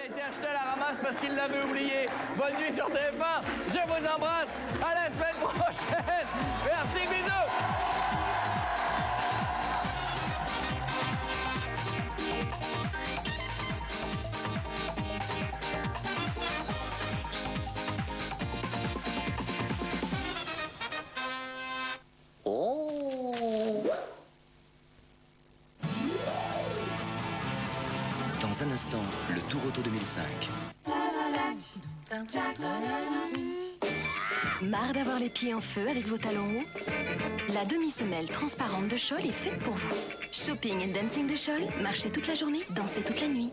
été acheté à la ramasse parce qu'il l'avait oublié. Bonne nuit sur TF1. Je vous embrasse. À la semaine prochaine. Merci, bisous. Dans un instant, le Tour Auto 2005. Marre d'avoir les pieds en feu avec vos talons hauts? La demi-semelle transparente de Scholl est faite pour vous. Shopping and dancing de Scholl, marchez toute la journée, dansez toute la nuit.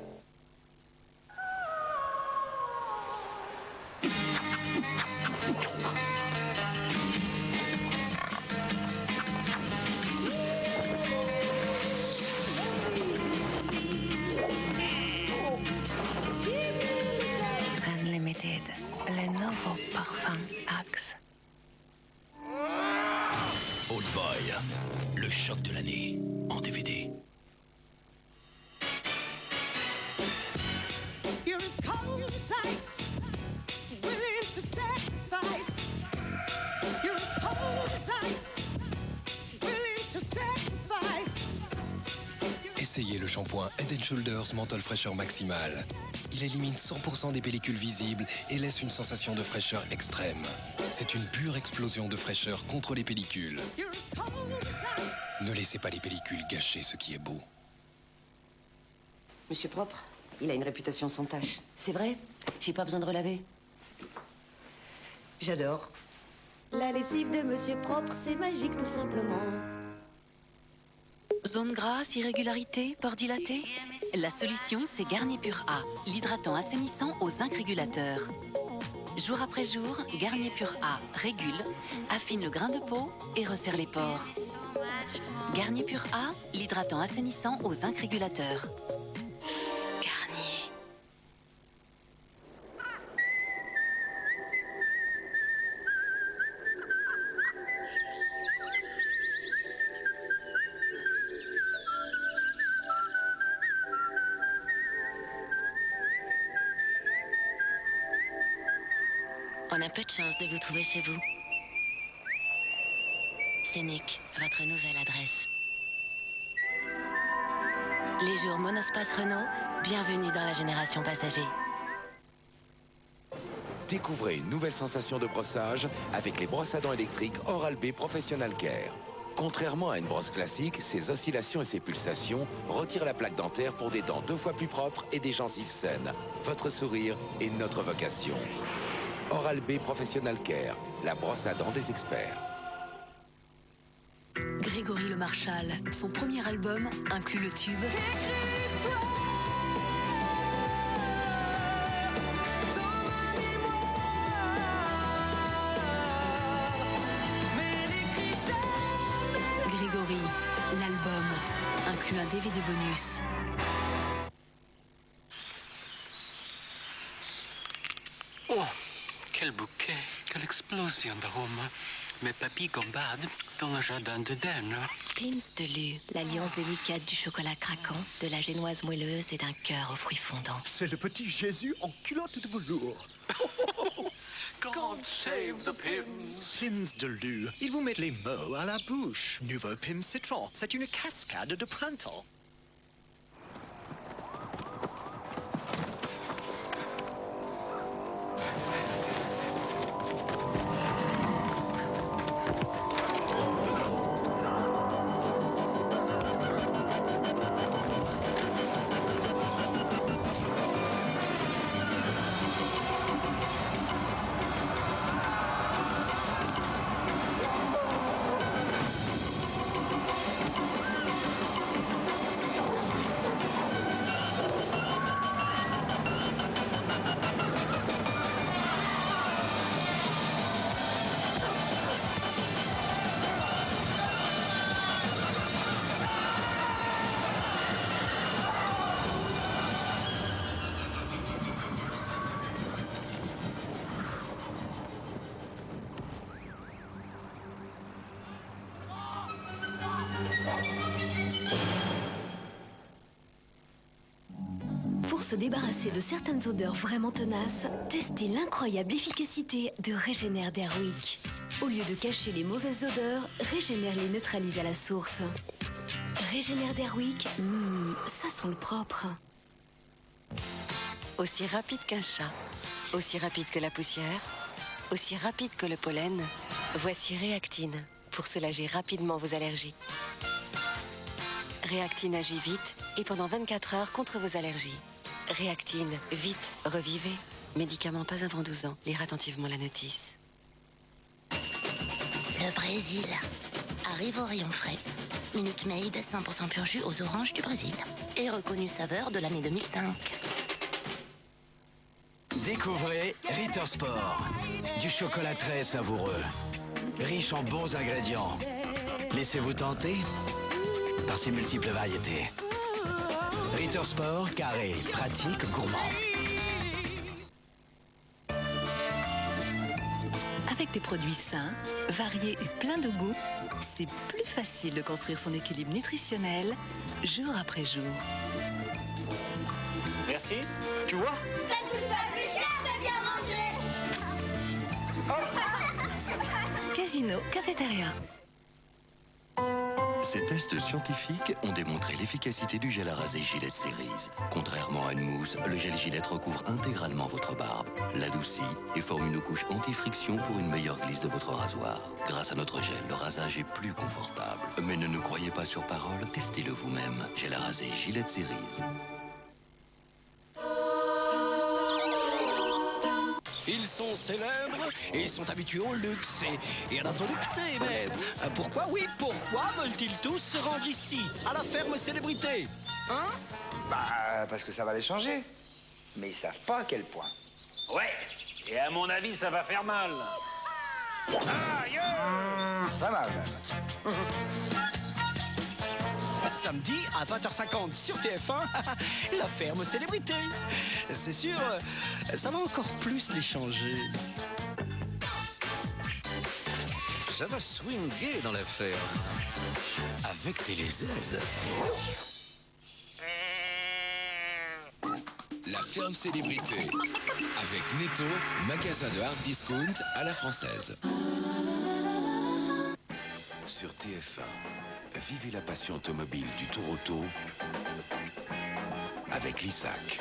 Unlimited, le nouveau parfum Axe. Old Boy, le choc de l'année, en DVD. You're as cold as ice, willing to sacrifice. You're as cold as ice, willing to sacrifice. Essayez le shampoing Head & Shoulders Menthol Fraîcheur Maximale. Il élimine 100% des pellicules visibles et laisse une sensation de fraîcheur extrême. C'est une pure explosion de fraîcheur contre les pellicules. Ne laissez pas les pellicules gâcher ce qui est beau. Monsieur Propre, il a une réputation sans tache. C'est vrai, j'ai pas besoin de relaver. J'adore. La lessive de Monsieur Propre, c'est magique tout simplement. Zone grasse, irrégularité, pores dilatés? La solution, c'est Garnier Pur A, l'hydratant assainissant au zinc régulateur. Jour après jour, Garnier Pur A régule, affine le grain de peau et resserre les pores. Garnier Pur A, l'hydratant assainissant au zinc régulateur. Garnier. On a peu de chance de vous trouver chez vous. Scénic, votre nouvelle adresse. Les jours Monospace Renault, bienvenue dans la génération passager. Découvrez une nouvelle sensation de brossage avec les brosses à dents électriques Oral-B Professional Care. Contrairement à une brosse classique, ses oscillations et ses pulsations retirent la plaque dentaire pour des dents 2 fois plus propres et des gencives saines. Votre sourire est notre vocation. Oral-B Professional Care, la brosse à dents des experts. Grégory Le Marchal, son premier album inclut le tube Grégory, l'album inclut un DVD bonus. Oh, quel bouquet, quelle explosion d'arômes. Mes papilles gambadent dans le jardin d'Éden. Pims de Lu, l'alliance délicate du chocolat craquant, de la génoise moelleuse et d'un cœur aux fruits fondants. C'est le petit Jésus en culotte de velours. God save the Pims. Pims de Lu, ils vous mettent les mots à la bouche. Nouveau Pims Citron, c'est une cascade de printemps. se débarrasser de certaines odeurs vraiment tenaces, testez l'incroyable efficacité de Régénère d'Airwick. Au lieu de cacher les mauvaises odeurs, Régénère les neutralise à la source. Régénère d'Airwick, ça sent le propre. Aussi rapide qu'un chat, aussi rapide que la poussière, aussi rapide que le pollen, voici Réactine pour soulager rapidement vos allergies. Réactine agit vite et pendant 24 heures contre vos allergies. Réactine, vite, revivez. Médicament pas avant 12 ans. Lire attentivement la notice. Le Brésil arrive au rayon frais. Minute Maid, 100% pur jus aux oranges du Brésil. Et reconnue saveur de l'année 2005. Découvrez Ritter Sport. Du chocolat très savoureux. Riche en bons ingrédients. Laissez-vous tenter par ses multiples variétés. Ritter Sport, carré, pratique, gourmand. Avec des produits sains, variés et pleins de goût, c'est plus facile de construire son équilibre nutritionnel jour après jour. Merci. Tu vois? Ça coûte pas plus cher de bien manger. Casino Cafétéria. Ces tests scientifiques ont démontré l'efficacité du gel à raser Gillette Series. Contrairement à une mousse, le gel Gillette recouvre intégralement votre barbe, l'adoucit et forme une couche anti-friction pour une meilleure glisse de votre rasoir. Grâce à notre gel, le rasage est plus confortable. Mais ne nous croyez pas sur parole, testez-le vous-même. Gel à raser Gillette Series. Ils sont célèbres et ils sont habitués au luxe et à la volupté, mais pourquoi veulent-ils tous se rendre ici, à la ferme célébrité? Hein? Bah, parce que ça va les changer. Mais ils savent pas à quel point. Ouais, et à mon avis, ça va faire mal. Aïe! Pas mal, même. Samedi à 20h50 sur TF1, la ferme célébrité. C'est sûr, ça va encore plus les changer. Ça va swinguer dans la ferme. Avec TéléZ. La ferme célébrité. Avec Netto, magasin de hard discount à la française. Sur TF1, vivez la passion automobile du Tour Auto avec l'ISAC.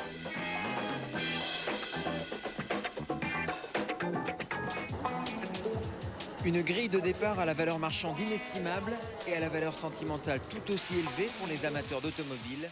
Une grille de départ à la valeur marchande inestimable et à la valeur sentimentale tout aussi élevée pour les amateurs d'automobile.